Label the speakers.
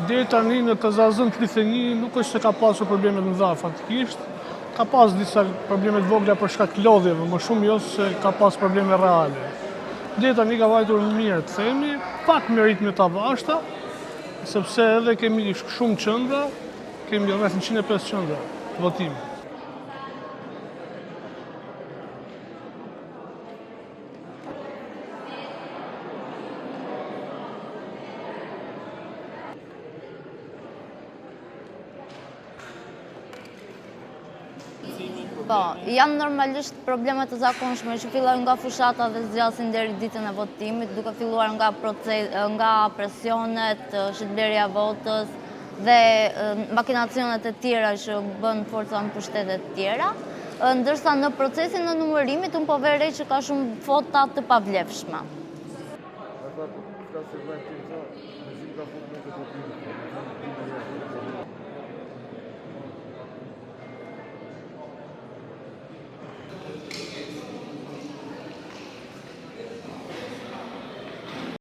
Speaker 1: Deri tani në Tazazën 31 nuk është se ka pasur probleme të mëdha fatikisht. Ka pas disa probleme të vogla për shkak të lodhjeve, më shumë jo se ka pas probleme reale. Deri tani ka vajtur mirë të themi, pak me ritme të avashta, sepse edhe kemi shumë qendra, kemi rreth 105 qendra votimi.
Speaker 2: Po, janë normalisht problemet të zakonshme që fillojnë nga fushata dhe zgjasin deri ditën e votimit, duke filluar nga presionet, shitblerja votës dhe makinacionet e tjera që bën forca në pushtetet tjera, ndërsa në procesin e numërimit unë po verrej që ka shumë fota të pavlefshme.